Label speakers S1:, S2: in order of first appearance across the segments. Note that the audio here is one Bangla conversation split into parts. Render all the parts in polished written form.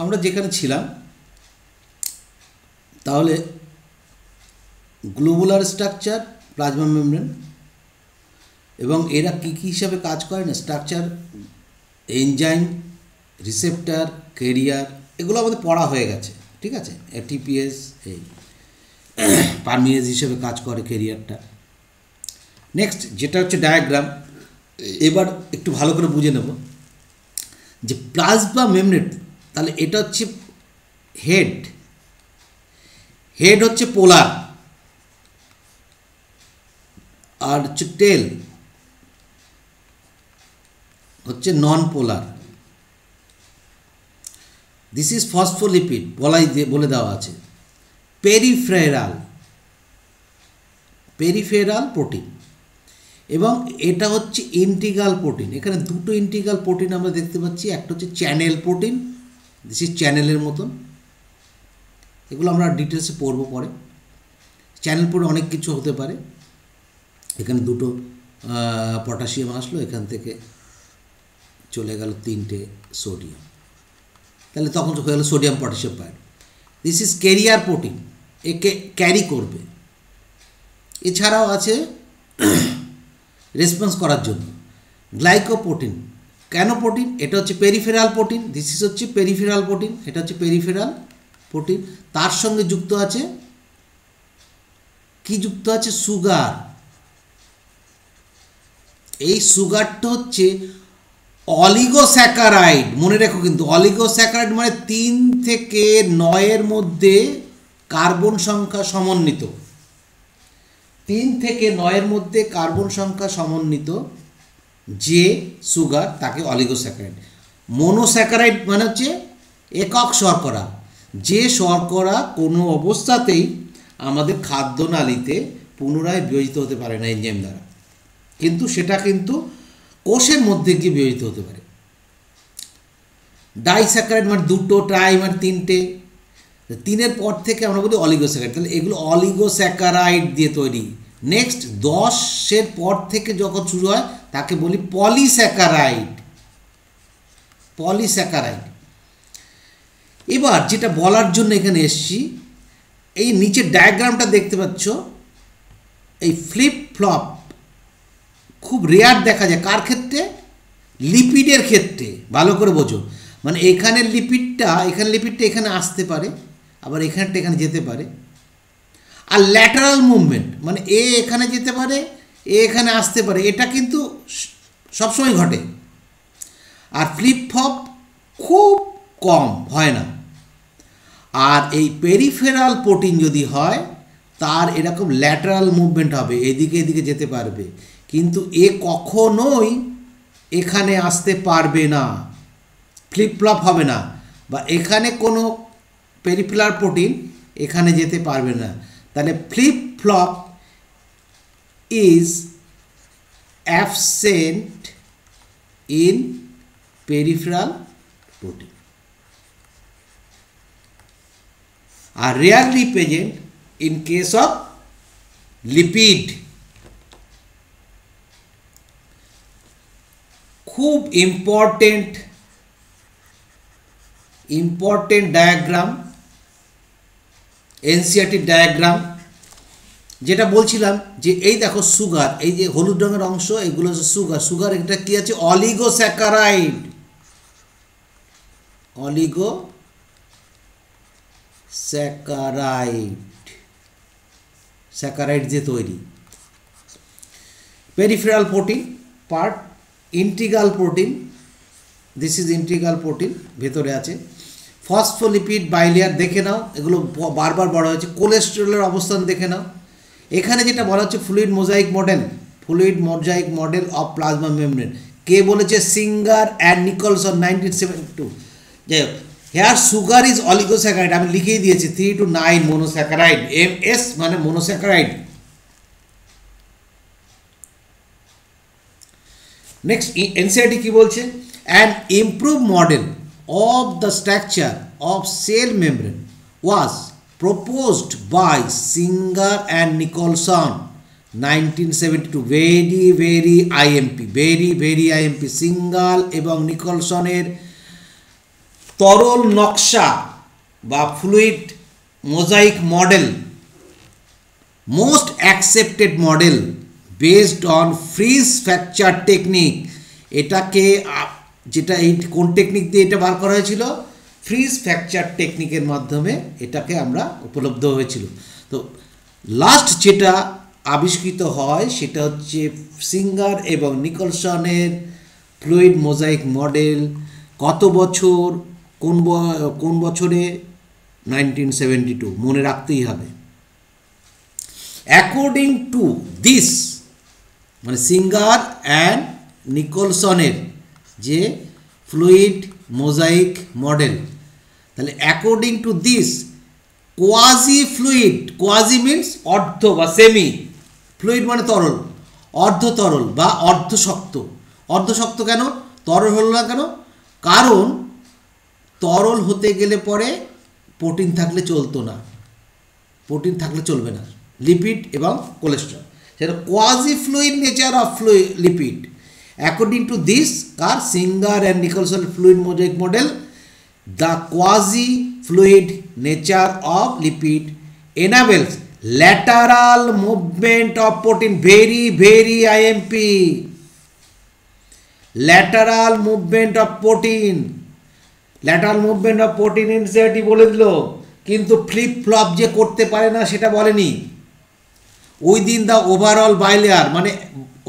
S1: আমরা যেখানে ছিলাম, তাহলে গ্লোবুলার স্ট্রাকচার, প্লাজমা মেমব্রেন, এবং এরা কী কী হিসাবে কাজ করে না, স্ট্রাকচার, এনজাইম, রিসেপ্টার, ক্যারিয়ার, এগুলো আমাদের পড়া হয়ে গেছে, ঠিক আছে। এটিপিএস, এই পারমিয়েজ হিসেবে কাজ করে ক্যারিয়ারটা। নেক্সট যেটা হচ্ছে ডায়াগ্রাম, এবার একটু ভালো করে বুঝে নেব যে প্লাজমা মেমব্রেন, তাহলে এটা হচ্ছে হেড, হেড হচ্ছে পোলার, আর হচ্ছে টেল হচ্ছে নন পোলার। দিস ইজ ফসফোলিপিড বলে দেওয়া আছে। পেরিফেরাল, পেরিফেরাল প্রোটিন, এবং এটা হচ্ছে ইন্টিগ্রাল প্রোটিন। এখানে দুটো ইন্টিগ্রাল প্রোটিন আমরা দেখতে পাচ্ছি, একটা হচ্ছে চ্যানেল প্রোটিন, দিস ইজ চ্যানেলের মতন, এগুলো আমরা ডিটেলসে পড়বো পরে। চ্যানেল প্রোটিন অনেক কিছু হতে পারে, এখানে দুটো পটাশিয়াম আসলো, এখান থেকে চলে গেল 3টে সোডিয়াম, তাহলে তখন হয়ে গেল sodium potassium pied. This is career protein, একে ক্যারি করবে। এছাড়াও আছে রেসপন্স করার জন্য গ্লাইকোপ্রোটিন। কেন প্রোটিন? এটা হচ্ছে পেরিফেরাল প্রোটিন, দিস ইজ হচ্ছে পেরিফেরাল প্রোটিন, এটা হচ্ছে পেরিফেরাল প্রোটিন। তার সঙ্গে যুক্ত আছে কি? যুক্ত আছে সুগার। এই সুগারটা হচ্ছে অলিগোস্যাকারাইড, মনে রেখো কিন্তু, অলিগোস্যাকারাইড মানে 3 থেকে 9-এর মধ্যে কার্বন সংখ্যা সমন্বিত, 3 থেকে 9-এর মধ্যে কার্বন সংখ্যা সমন্বিত যে সুগার, তাকে অলিগোস্যাকারাইড। মনোস্যাকারাইড মানে হচ্ছে একক শর্করা, যে শর্করা কোনো অবস্থাতেই আমাদের খাদ্যনালীতে পুনরায় বিয়োজিত হতে পারে না এনজাইম দ্বারা, কিন্তু সেটা কিন্তু কোষের মধ্যে গিয়ে বিয়োজিত হতে পারে। ডাইস্যাকারাইড মানে 2টো, ট্রাই মানে 3টে, 3-এর পর থেকে আমরা বলি অলিগোস্যাকারাইড। তাহলে এগুলো অলিগোস্যাকারাইড দিয়ে তৈরি। নেক্সট 10-এর পর থেকে যখন শুরু হয় তাকে বলি পলিস্যাকারাইড, পলিস্যাকারাইড। এবার যেটা বলার জন্য এখানে এসছি, এই নিচের ডায়াগ্রামটা দেখতে পাচ্ছ, এই ফ্লিপ ফ্লপ খুব রেয়ার দেখা যায়। কার ক্ষেত্রে? লিপিডের ক্ষেত্রে। ভালো করে বোঝো, মানে এখানের লিপিডটা এখানে আসতে পারে, আবার এখানটা এখানে যেতে পারে। আর ল্যাটারাল মুভমেন্ট মানে এ এখানে যেতে পারে, এ এখানে আসতে পারে, এটা কিন্তু সবসময় ঘটে। আর ফ্লিপ ফ্লপ খুব কম হয় না। আর এই পেরিফেরাল প্রোটিন যদি হয়, তার এরকম ল্যাটারাল মুভমেন্ট হবে, এদিকে এদিকে যেতে পারবে, কিন্তু এ কখনোই এখানে আসতে পারবে না, ফ্লিপ ফ্লপ হবে না, বা এখানে কোনো পেরিফেরাল প্রোটিন এখানে যেতে পারবে না। তাহলে flip flop is absent in peripheral protein, আর rarely present in case of lipid. খুব ইম্পর্টেন্ট ডায়াগ্রাম, এনসিইআরটি ডায়াগ্রাম, যেটা বলছিলাম যে এই দেখো সুগার, এই যে হলুদ রঙের অংশ, এগুলো হচ্ছে সুগার। সুগার এটা কি আছে? অলিগোস্যাকারাইড, স্যাকারাইড দিয়ে তৈরি। Peripheral protein part, integral protein, this is integral protein, ভেতরে আছে। ফসফোলিপিড, বাইলেয়ার দেখে নাও, এগুলো বারবার বলা হয়েছে। কোলেস্টেরলের অবস্থান দেখে নাও। এখানে যেটা বলা হচ্ছে fluid mosaic model of plasma membrane, কে বলেছে? Singer and Nicolson, 1972। যাই হোক, হেয়ার সুগার ইজ অলিগোস্যাকারাইড, আমি লিখেই দিয়েছি 3 to 9 মোনোস্যাকারাইড, MS মানে মোনোস্যাকারাইড। নেক্সট এনসিইআরটি কি বলছে? An improve model of the structure of cell membrane was proposed by Singer and Nicholson, 1972. very IMP, very IMP। Single এবং নিকলসনের তরল নকশা বা fluid mosaic model, most accepted model based on fridge fracture technique. এটাকে যেটা এই কোন টেকনিক দিয়ে এটা বার করা হয়েছিল? ফ্রিজ ফ্র্যাকচার টেকনিকের মাধ্যমে এটাকে আমরা উপলব্ধ হয়েছিল। তো লাস্ট যেটা আবিষ্কৃত হয় সেটা হচ্ছে সিঙ্গার এবং নিকলসনের ফ্লুইড মোজাইক মডেল। কত বছর, কোন বছরে? 1972, মনে রাখতেই হবে। অ্যাকর্ডিং টু দিস, মানে সিঙ্গার অ্যান্ড নিকলসনের যে ফ্লুইড মোজাইক মডেল, তাহলে according to this quasi fluid, quasi means অর্ধ বা সেমি, ফ্লুইড মানে তরল, অর্ধ তরল বা অর্ধশক্ত। অর্ধশক্ত কেন? তরল হলো না কেন? কারণ তরল হতে গেলে পরে প্রোটিন থাকলে চলতো না, প্রোটিন থাকলে চলবে না, লিপিড এবং কোলেস্ট্রল। সেটা quasi fluid nature of lipid. According to this কার Singer and Nicolson fluid mosaic model, the quasi fluid nature of lipid enables lateral movement of protein, very IMP, lateral movement of protein, lateral movement of protein ইনসাইটি বলে দিল, কিন্তু ফ্লিপ ফ্লপ যে করতে পারে না সেটা বলেনি। উইদিন দ্য ওভারঅল বাইলেয়ার, মানে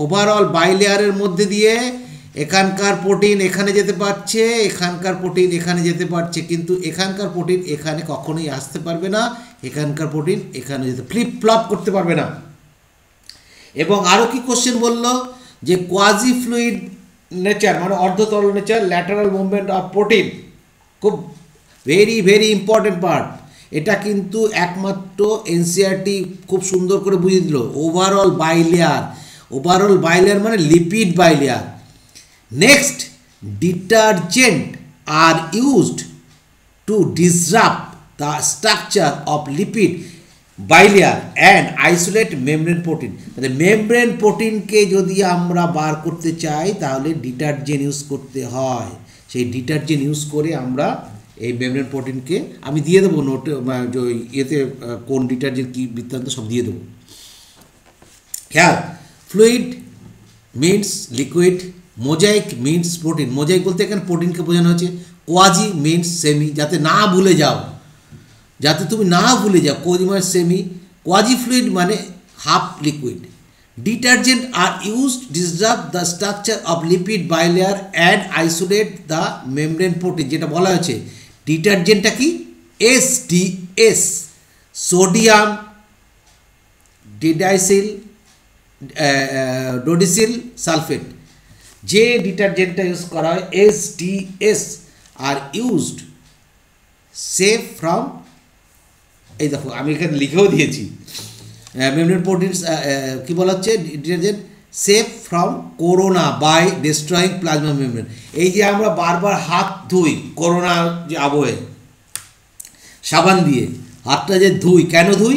S1: ওভারঅল বাইলেয়ারের মধ্যে দিয়ে এখানকার প্রোটিন এখানে যেতে পারছে, এখানকার প্রোটিন এখানে যেতে পারছে, কিন্তু এখানকার প্রোটিন এখানে কখনোই আসতে পারবে না, এখানকার প্রোটিন এখানে যেতে, ফ্লিপ ফ্লপ করতে পারবে না। এবং আরও কি কোশ্চেন বলল যে কোয়াজি ফ্লুইড নেচার মানে অর্ধতরল nature, lateral movement of protein, খুব ভেরি ইম্পর্টেন্ট পার্ট। এটা কিন্তু একমাত্র এনসিআরটি খুব সুন্দর করে বুঝিয়ে দিল। ওভারঅল বাইলেয়ার মানে lipid bilayer. Next, detergent are used to disrupt the structure of lipid bilayer and isolate membrane protein. তাহলে মেমব্রেন প্রোটিনকে যদি আমরা বার করতে চাই তাহলে ডিটারজেন্ট ইউজ করতে হয়। সেই ডিটারজেন্ট ইউজ করে আমরা এই মেমব্রেন প্রোটিনকে, আমি দিয়ে দেবো নোটে, ইয়েতে কোন ডিটারজেন্ট কী বৃত্তান্ত সব দিয়ে দেবো। খেয়াল, fluid means liquid, mosaic means protein. Mosaic বলতে এখানে প্রোটিনকে বোঝানো হচ্ছে। কোয়াজি মিনস সেমি, যাতে না ভুলে যাও, যাতে তুমি না ভুলে যাও। কোয়াজি মানে সেমি, কোয়াজি ফ্লুইড মানে half liquid. Detergent are used disrupt the structure of lipid bilayer and isolate the membrane protein. যেটা বলা হয়েছে ডিটারজেন্টটা কি? SDS, sodium dodecyl sulphate. যে ডিটারজেন্টটা ইউজ করা হয় SDS are used safe from, এই দেখো আমি এখানে লিখেও দিয়েছি, মেমব্রেন প্রোটিনস কী বলা হচ্ছে, detergent safe from corona by destroying plasma membrane. এই যে আমরা বারবার হাত ধুই করোনা যে আবহে সাবান দিয়ে হাতটা যে ধুই, কেন ধুই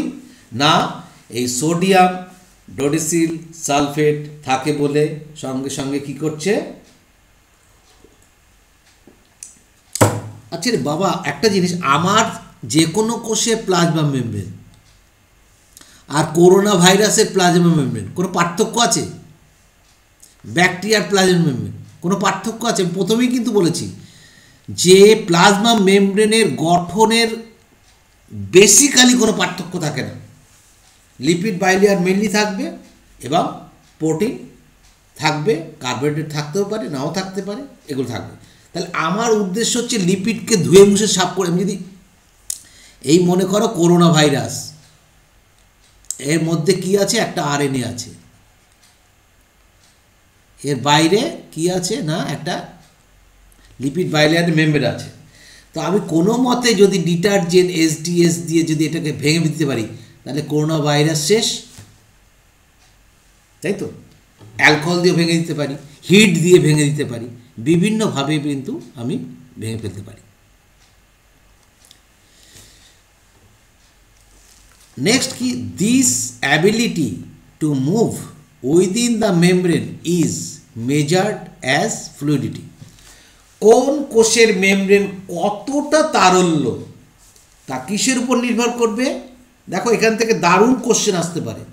S1: না, এই সোডিয়াম ডোডিসিল সালফেট থাকে বলে সঙ্গে সঙ্গে কি করছে। আচ্ছা রে বাবা, একটা জিনিস, আমার যে কোনো কোষে প্লাজমা মেমব্রেন আর করোনা ভাইরাসের প্লাজমা মেমব্রেন কোনো পার্থক্য আছে? ব্যাকটেরিয়ার প্লাজমা মেমব্রেন কোনো পার্থক্য আছে? প্রথমেই কিন্তু বলেছি যে প্লাজমা মেমব্রেনের গঠনের বেসিক্যালি কোনো পার্থক্য থাকে না। লিপিড বাইলেয়ার মেনলি থাকবে এবং প্রোটিন থাকবে, কার্বোহাইড্রেট থাকতেও পারে, নাও থাকতে পারে, এগুলো থাকবে। তাহলে আমার উদ্দেশ্য হচ্ছে লিপিডকে ধুয়ে মুছে সাফ করে। আমি যদি এই মনে করো করোনা ভাইরাস, এর মধ্যে কি আছে, একটা RNA আছে, এর বাইরে কি আছে না, একটা লিপিড বাইলেয়ার মেমব্রেন আছে। তো আমি কোনো মতে যদি ডিটারজেন্ট SDS দিয়ে যদি এটাকে ভেঙে দিতে পারি তাহলে করোনা ভাইরাস শেষ, তাই তো। অ্যালকোহল দিয়ে ভেঙে দিতে পারি, হিট দিয়ে ভেঙে দিতে পারি, বিভিন্নভাবে কিন্তু আমি ভেঙে ফেলতে পারি। নেক্সট কি, this ability to move within the membrane is measured as fluidity. কোন কোষের মেমব্রেন কতটা তারল্য তা কিসের উপর নির্ভর করবে? দেখো এখান থেকে দারুণ কোশ্চেন আসতে পারে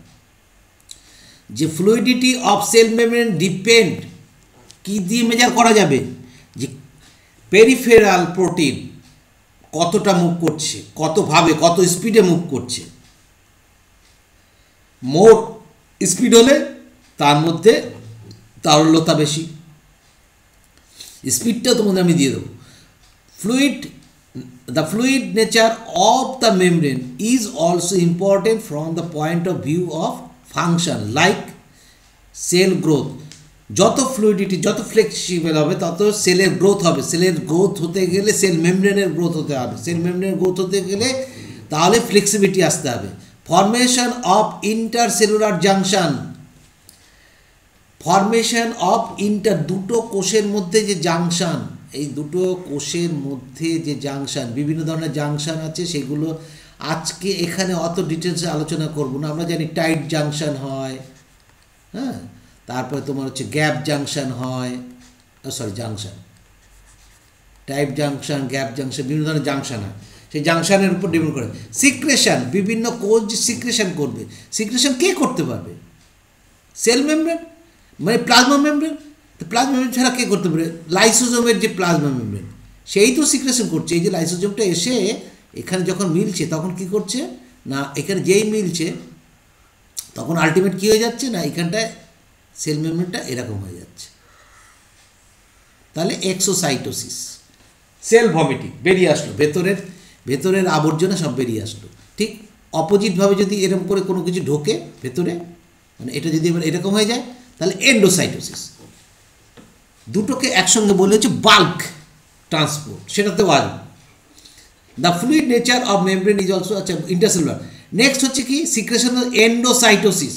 S1: যে fluidity of cell membrane depend, কি দিয়ে মেজার করা যাবে? যে পেরিফেরাল প্রোটিন কতটা মুভ করছে, কতভাবে, কত স্পিডে মুভ করছে। মোর স্পিড হলে তার মধ্যে তারল্যতা বেশি। স্পিডটা তোমাদের আমি দিয়ে দেবো। The fluid nature of the membrane is also important from the point of view of function like cell growth. যত ফ্লুইডিটি, যত ফ্লেক্সিবল হবে তত সেলের গ্রোথ হবে। সেলের গ্রোথ হতে গেলে সেল মেমব্রেনের গ্রোথ হতে হবে। সেল মেমব্রেনের গ্রোথ হতে গেলে তাহলে ফ্লেক্সিবিলিটি আসতে হবে। Formation of intercellular junction, formation of দুটো কোষের মধ্যে যে জাংশন, এই দুটো কোষের মধ্যে যে জাংশন, বিভিন্ন ধরনের জাংশন আছে, সেগুলো আজকে এখানে অত ডিটেলসে আলোচনা করব না। আমরা জানি টাইট জাংশন হয়, হ্যাঁ, তারপরে তোমার হচ্ছে গ্যাপ জাংশন হয়, junction, type junction, gap junction, বিভিন্ন ধরনের জাংশন হয়। সেই জাংশনের উপর ডিপেন্ড করে সিক্রেশন, বিভিন্ন কোষ যে সিক্রেশন করবে, সিক্রেশন কে করতে পারবে? সেল মেমব্রেন, মানে প্লাজমা মেমব্রেন। তো প্লাজমা মেমব্রেন ছাড়া কে করতে পারে? লাইসোজোমের যে প্লাজমা মেমব্রেন, সেই তো সিক্রেশন করছে। এই যে লাইসোজোমটা এসে এখানে যখন মিলছে তখন কি করছে না, এখানে যেই মিলছে তখন আলটিমেট কী হয়ে যাচ্ছে না, এখানটায় সেল মেমব্রেনটা এরকম হয়ে যাচ্ছে। তাহলে এক্সোসাইটোসিস, সেল ভমিটিং বেরিয়ে আসলো, ভেতরের আবর্জনা সব বেরিয়ে আসলো। ঠিক অপোজিটভাবে যদি এরকম করে কোনো কিছু ঢোকে ভেতরে, মানে এটা যদি এবার এরকম হয়ে যায় তাহলে এন্ডোসাইটোসিস। দুটোকে একসঙ্গে বলে হচ্ছে বাল্ক ট্রান্সপোর্ট, সেটাতেও আসবে। The fluid nature of membrane is also, আচ্ছা ইন্টারসেলুলার। নেক্সট হচ্ছে কি সিক্রেশন অফ এন্ডোসাইটোসিস।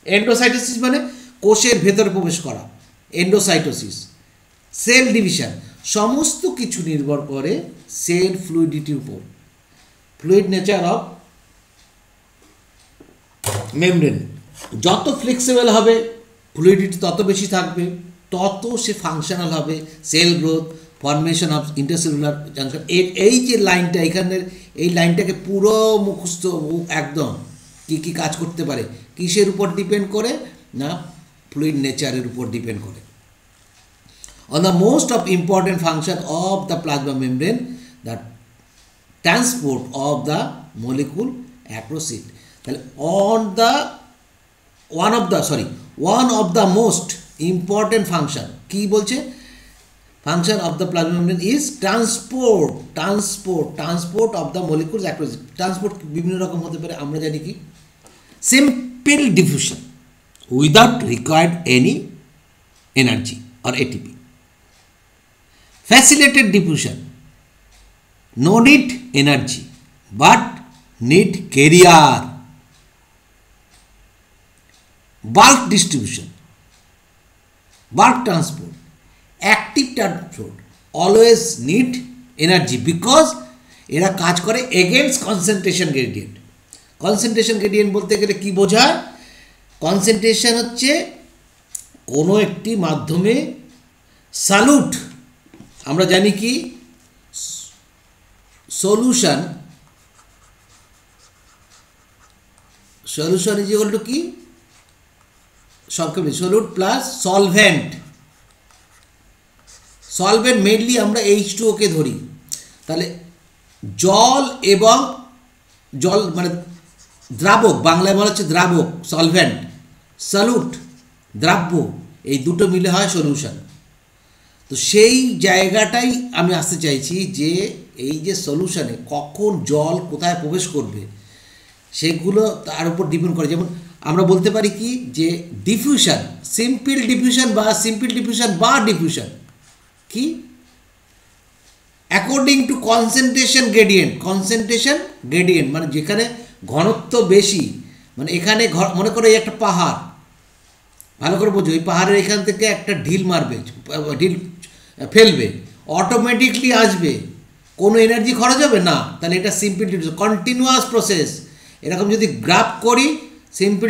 S1: এন্ডোসাইটোসিস মানে কোষের ভেতরে প্রবেশ করা, এন্ডোসাইটোসিস। সেল ডিভিশন, সমস্ত কিছু নির্ভর করে সেল ফ্লুইডিটির উপর। ফ্লুইড নেচার অফ মেমব্রেন, যত ফ্লেক্সিবল হবে ফ্লুইডিটি তত বেশি থাকবে, তত সে ফাংশনাল হবে। Cell growth, formation of intercellular junction, এই যে লাইনটা এখানের, এই লাইনটাকে পুরো মুখস্থ একদম, কী কী কাজ করতে পারে, কিসের উপর ডিপেন্ড করে না, ফ্লুইড নেচারের উপর ডিপেন্ড করে। On the most of important function of the plasma membrane, the transport of the molecule across it. তাহলে one of the most important function কি বলছে, function of the plasma membrane is transport of the molecules across it. Transport বিভিন্ন রকম হতে পারে, আমরা জানি কি simple diffusion without required any energy or ATP. Facilitated diffusion, no need energy but need carrier. Bulk distribution, bulk transport, active transport always need energy because এরা কাজ করে against concentration gradient. concentration gradient বলতে গেলে কি বোঝায়? concentration হচ্ছে কোনো একটি মাধ্যমে সলিউট, আমরা জানি কি সলিউশন ইজ ইকুয়াল টু কি, সংক্ষেপে solute plus solvent. Solvent mainly আমরা H2O কে ধরি। তাহলে জল এবং জল মানে দ্রাবক, বাংলায় বলা হচ্ছে দ্রাবক, সলভেন্ট, সলিউট দ্রাব্য, এই দুটো মিলে হয় সলিউশন। তো সেই জায়গাটাই আমি আসতে চাইছি যে এই যে সলিউশনে কখন জল কোথায় প্রবেশ করবে সেগুলো তার উপর ডিপেন্ড করে। যেমন আমরা বলতে পারি কি যে ডিফিউশন, সিম্পল ডিফিউশন বা ডিফিউশন কি অ্যাকর্ডিং টু কনসেন্ট্রেশন গ্রেডিয়েন্ট, মানে যেখানে ঘনত্ব বেশি, মানে এখানে মনে করো এই একটা পাহাড়, ভালো করে বোঝো, এই পাহাড়ের এখান থেকে একটা ঢিল ফেলবে, অটোমেটিকলি আসবে, কোনো এনার্জি খরচ হবে না। তাহলে এটা সিম্পল ডিফিউশন, কন্টিনিউয়াস প্রসেস। এরকম যদি গ্রাফ করি সিম্পল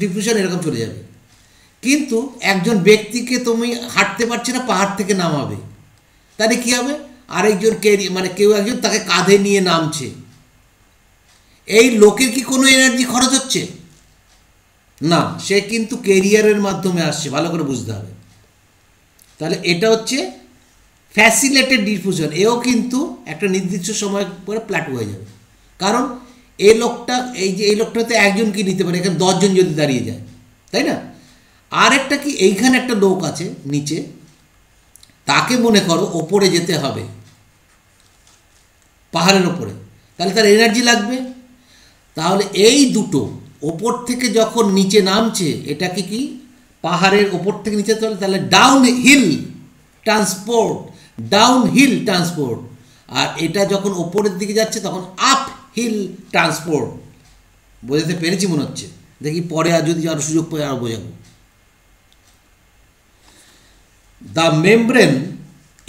S1: ডিফিউশন এরকম চলে যাবে। কিন্তু একজন ব্যক্তিকে তুমি হাঁটতে পারছি না, পাহাড় থেকে নামাবে, তাহলে কী হবে, আরেকজন মানে কেউ একজন তাকে কাঁধে নিয়ে নামছে, এই লোকের কি কোনো এনার্জি খরচ হচ্ছে না, সে কিন্তু কেরিয়ারের মাধ্যমে আসছে, ভালো করে বুঝতে হবে। তাহলে এটা হচ্ছে ফ্যাসিলেটেড ডিফিউশন, এও কিন্তু একটা নির্দিষ্ট সময় পরে প্ল্যাটু হয়ে যাবে, কারণ এই লোকটা এই লোকটাতে একজনকে নিতে পারে, এখানে 10 জন যদি দাঁড়িয়ে যায়, তাই না। আর একটা কি, এইখানে একটা লোক আছে নিচে, তাকে মনে করো ওপরে যেতে হবে পাহাড়ের ওপরে, তাহলে তার এনার্জি লাগবে। তাহলে এই দুটো ওপর থেকে যখন নিচে নামছে, এটাকে কি পাহাড়ের ওপর থেকে নিচে চলে, তাহলে ডাউন হিল ট্রান্সপোর্ট, আর এটা যখন ওপরের দিকে যাচ্ছে তখন আপ হিল ট্রান্সপোর্ট। বোঝাতে পেরেছি মনে হচ্ছে, দেখি পরে আর যদি আরও সুযোগ পাই আরও বোঝাবো। The membrane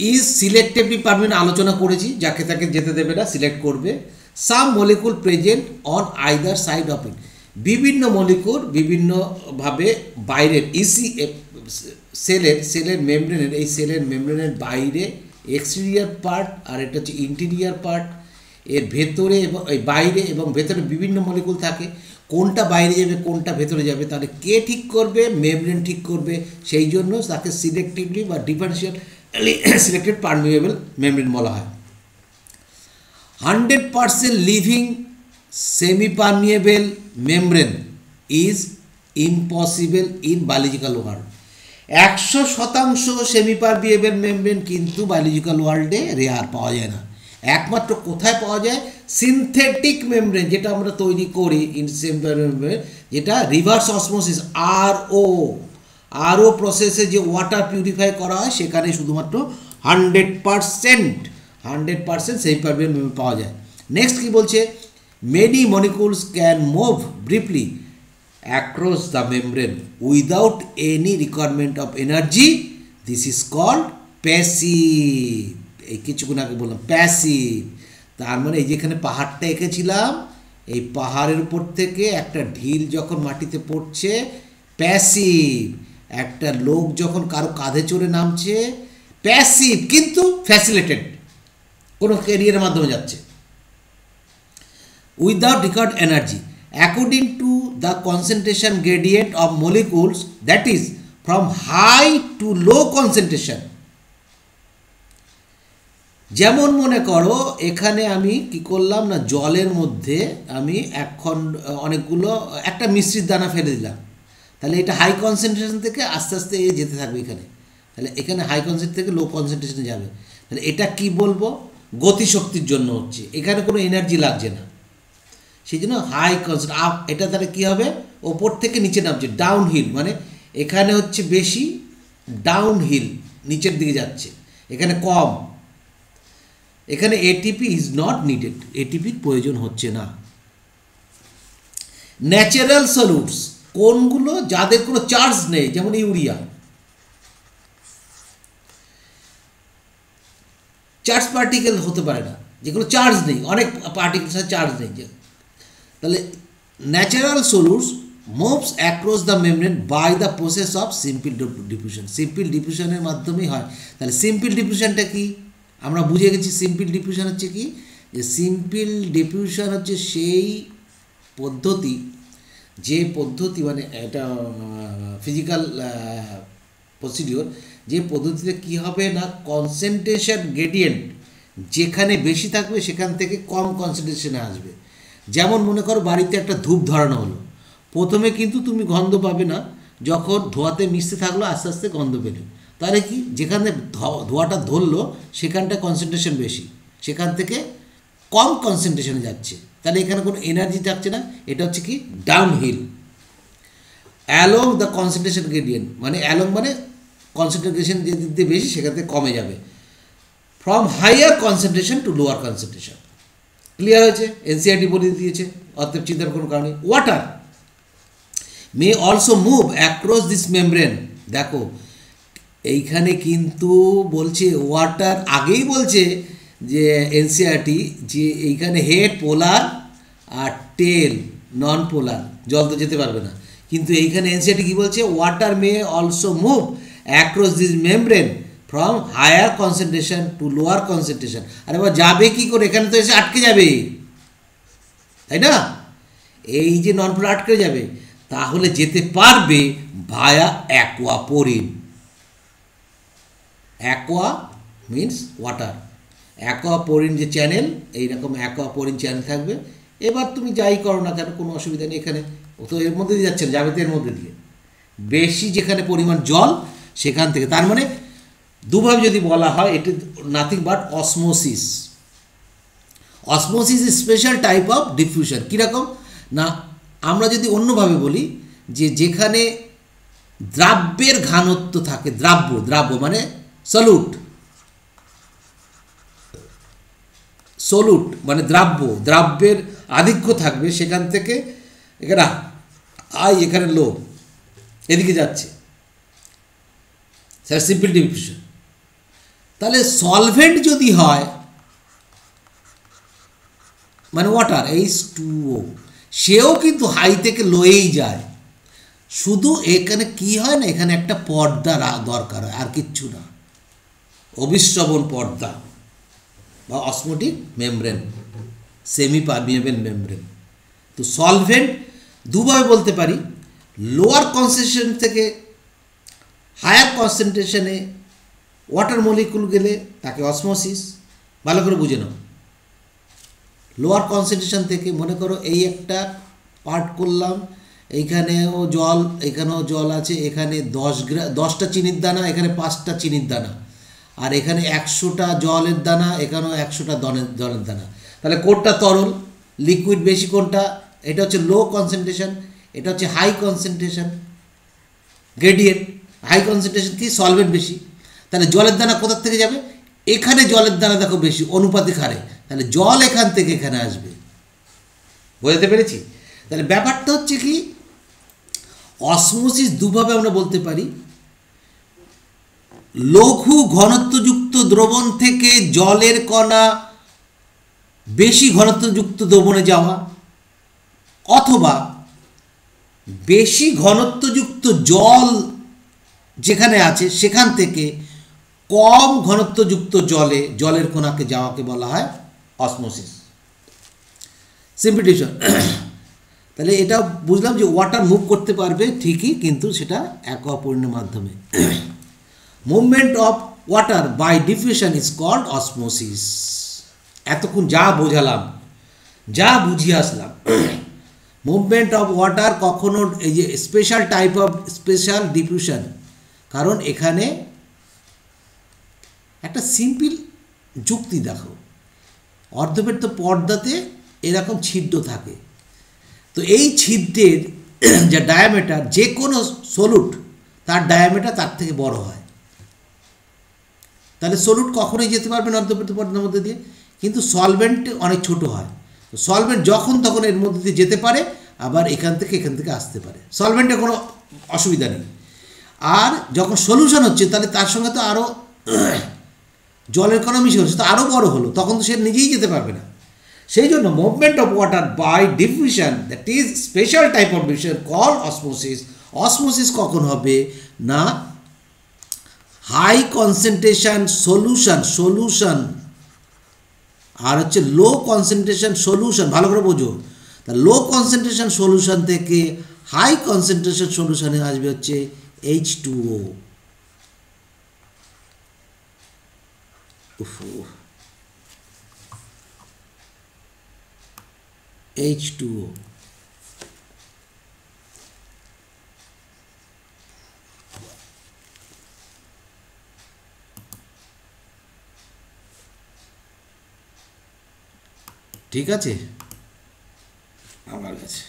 S1: is selectively permanent, আলোচনা করেছি, যাকে তাকে যেতে দেবে না, সিলেক্ট করবে। Some molecule present on either side of it, বিভিন্ন মলিকুল বিভিন্নভাবে বাইরের সেলের মেমব্রেনের, এই সেলের মেমব্রেনের বাইরে এক্সটেরিয়ার পার্ট, আর এটা হচ্ছে ইন্টেরিয়ার পার্ট, এর ভেতরে এবং এই বাইরে এবং ভেতরে বিভিন্ন মলিকুল থাকে। কোনটা বাইরে যাবে কোনটা ভেতরে যাবে, তাহলে কে ঠিক করবে, মেমব্রেন ঠিক করবে। সেই জন্য তাকে সিলেক্টিভলি বা ডিফারেন্সিয়ালি সিলেক্টেড পারমিয়েবল মেমব্রেন বলা হয়। 100% living semi permeable membrane is impossible in biological world. 100% semi permeable membrane কিন্তু বায়োলজিক্যাল ওয়ার্ল্ডে রেয়ার, পাওয়া যায় না। একমাত্র কোথায় পাওয়া যায়, সিনথেটিক মেমব্রেন, যেটা আমরা তৈরি করি মেমব্রেন, যেটা রিভার্স অসমোসিস আরও প্রসেসে যে ওয়াটার পিউরিফাই করা হয়, সেখানে শুধুমাত্র 100% সেমি পারমিয়েবল মেমব্রেন পাওয়া যায়। নেক্সট কি বলছে, many molecules can move briefly across the membrane without any requirement of energy, this is called passive. এই কিছুক্ষণ আগে বললাম প্যাসিভ, তার মানে এই যেখানে পাহাড়টা এঁকেছিলাম, এই পাহাড়ের উপর থেকে একটা ঢিল যখন মাটিতে পড়ছে, প্যাসিভ। একটা লোক যখন কারো কাঁধে চড়ে নামছে, প্যাসিভ, কিন্তু ফ্যাসিলিটেড, কোনো ক্যারিয়ারের মাধ্যমে যাচ্ছে, without required energy according to the concentration gradient of molecules, that is from high to low concentration. যেমন মনে করো এখানে আমি কি করলাম না, জলের মধ্যে আমি অনেকগুলো একটা মিশ্রিত দানা ফেলে দিলাম, তাহলে এটা হাই কনসেন্ট্রেশন থেকে আস্তে আস্তে যেতে থাকবে এখানে, তাহলে এখানে হাই কনসেন্ট্রেশন থেকে লো কনসেন্ট্রেশনে যাবে। তাহলে এটা কি বলবো, গতিশক্তির জন্য হচ্ছে, এখানে কোনো এনার্জি লাগছে না, সেই জন্য হাই কনসেন্ট্রেশন। এটা তাহলে কী হবে, ওপর থেকে নিচে নামছে, ডাউন হিল, মানে এখানে হচ্ছে বেশি, ডাউন হিল নিচের দিকে যাচ্ছে, এখানে কম, এখানে এটিপি ইজ নট নিডেড, এটিপির প্রয়োজন হচ্ছে না। ন্যাচারাল সলিউটস কোনগুলো, যাদের কোনো চার্জ নেই, যেমন ইউরিয়া, চার্জ পার্টিকেল হতে পারে না, যেগুলো চার্জ নেই, অনেক পার্টিকেলসের চার্জ নেই, তাহলে natural solutes moves across the membrane by the process of simple diffusion, simple ডিফিউশনের মাধ্যমেই হয়। তাহলে সিম্পল ডিফিউশনটা কি আমরা বুঝে গেছি, সিম্পল ডিফিউশন হচ্ছে কি, যে সিম্পল ডিফিউশন হচ্ছে সেই পদ্ধতি, যে পদ্ধতি মানে এটা ফিজিক্যাল প্রসিডিওর, যে পদ্ধতিতে কি হবে না, কনসেন্ট্রেশন গ্রেডিয়েন্ট যেখানে বেশি থাকবে সেখান থেকে কম কনসেন্ট্রেশনে আসবে। যেমন মনে করো বাড়িতে একটা ধূপ ধরানো হলো, প্রথমে কিন্তু তুমি গন্ধ পাবে না, যখন ধোঁয়াতে মিশতে থাকলো আস্তে আস্তে গন্ধ পেলে, তাহলে কি যেখানে ধোঁয়াটা ধরলো সেখানটা কনসেন্ট্রেশন বেশি, সেখান থেকে কম কনসেন্ট্রেশনে যাচ্ছে, তাহলে এখানে কোনো এনার্জি থাকছে না, এটা হচ্ছে কি down hill. Along the concentration gradient, মানে অ্যালং মানে কনসেন্ট্রেশন যে দিক দিয়ে বেশি সেখান থেকে কমে যাবে, from higher concentration to lower concentration. Clear হয়েছে, এনসিআরটি বলে দিয়েছে, অতএব চিন্তার কোনো কারণে। Water may also move across this membrane, দেখো এইখানে কিন্তু বলছে ওয়াটার, আগেই বলছে যে এনসিআরটি যে এইখানে হেড পোলার আর টেল নন পোলার, জল তো যেতে পারবে না, কিন্তু এইখানে এনসিআরটি কী বলছে, water may also move across this membrane from higher concentration to lower concentration. আরে বাবা যাবে কি করে, এখানে তো এসে আটকে যাবে, তাই না? এই যে নন পোলার আটকে যাবে, তাহলে যেতে পারবে ভায়া অ্যাকোয়াপোরিন। অ্যাকোয়া মিন্স ওয়াটার, অ্যাকোয়াপোরিন যে চ্যানেল, এইরকম অ্যাকোয়াপোরিন চ্যানেল থাকবে। এবার তুমি যাই করো না কেন কোনো অসুবিধা নেই, এখানে ও তো এর মধ্যে দিয়ে যাচ্ছে না, যাবে তো এর মধ্যে দিয়ে। বেশি যেখানে পরিমাণ জল সেখান থেকে, তার মানে দুভাবে যদি বলা হয়, এটি nothing but osmosis. Osmosis is special type of diffusion. কীরকম না, আমরা যদি অন্যভাবে বলি যে যেখানে দ্রাব্যের ঘনত্ব থাকে, দ্রাব্য মানে সলুট, মানে দ্রাব্যের আধিক্য থাকবে, সেখান থেকে এখানে আই, এখানে লো, এদিকে যাচ্ছে, স্যার সিম্পল ডিফিউশন। তাহলে সলভেন্ট যদি হয় মানে ওয়াটার H2O, সেও কিন্তু হাই থেকে লোয়েই যায়, শুধু এখানে কি হয় না, এখানে একটা পর্দা দরকার হয়, আর কিচ্ছু না, অবিশ্রবণ পর্দা বা osmotic membrane, semi permeable membrane. তো সলভেন্ট দুভাবে বলতে পারি, লোয়ার কনসেন্ট্রেশন থেকে হায়ার কনসেন্ট্রেশনে ওয়াটার মলিকুল গেলে তাকে অসমোসিস। ভালো করে বুঝে নাও, লোয়ার কনসেন্ট্রেশন থেকে মনে করো এই একটা পার্ট করলাম, এইখানেও জল, এখানেও জল আছে, এখানে 10টা চিনির দানা, এখানে 5টা চিনির দানা, আর এখানে 100টা জলের দানা, এখানেও 100টা জলের দানা। তাহলে কোনটা তরল, লিকুইড বেশি কোনটা? এটা হচ্ছে লো কনসেন্ট্রেশন, এটা হচ্ছে high concentration, gradient. High concentration কি, সলভেন্ট বেশি। তাহলে জলের দানা কোথার থেকে যাবে, এখানে জলের দানা দেখো বেশি অনুপাতিক হারে, তাহলে জল এখান থেকে এখানে আসবে। বুঝতে পেরেছি? তাহলে ব্যাপারটা হচ্ছে কি, অসমোসিস দুভাবে আমরা বলতে পারি, লঘু ঘনত্বযুক্ত দ্রবণ থেকে জলের কণা বেশি ঘনত্বযুক্ত দ্রবণে যাওয়া, অথবা বেশি ঘনত্বযুক্ত জল যেখানে আছে সেখান থেকে কম ঘনত্বযুক্ত জলের কণাকে যাওয়াকে বলা হয় অসমোসিস। Simple diffusion. তাহলে এটা বুঝলাম যে ওয়াটার মুভ করতে পারবে ঠিকই, কিন্তু সেটা অ্যাকোয়াপোরিনের মাধ্যমে। Movement of water by diffusion is called osmosis. এতক্ষণ যা বোঝালাম, যা বুঝিয়ে আসলাম, মুভমেন্ট অফ ওয়াটার কখনো এই যে special type of special diffusion, কারণ এখানে একটা সিম্পল যুক্তি দেখো, অর্ধবৃত্ত পর্দাতে এরকম ছিদ্র থাকে, তো এই ছিদ্রের যা ডায়ামিটার, যে কোনো সলুট তার ডায়ামিটার তার থেকে বড় হয়। তাহলে সলুট কখনোই যেতে পারবে না অর্ধবৃত্ত পর্দার মধ্যে দিয়ে, কিন্তু সলভেন্ট অনেক ছোট হয়। সলভেন্ট যখন তখন এর মধ্যে দিয়ে যেতে পারে, আবার এখান থেকে আসতে পারে, সলভেন্টে কোনো অসুবিধা নেই। আর যখন সলিউশন হচ্ছে, তাহলে তার সঙ্গে তো আরও জলের কণা মিশে হচ্ছে, তো আরও বড় হলো, তখন তো সে নিজেই যেতে পারবে না। সেই জন্য movement of water by diffusion, that is special type of diffusion call osmosis. Osmosis কখন হবে না, হাই কনসেন্ট্রেশন সলিউশন আর হচ্ছে লো কনসেন্ট্রেশন সলিউশন। ভালো করে বোঝো, তা লো কনসেন্ট্রেশন সলিউশন থেকে হাই কনসেন্ট্রেশন সলিউশনে আসবে হচ্ছে H2O। H2O। ঠিক আছে আমার কাছে।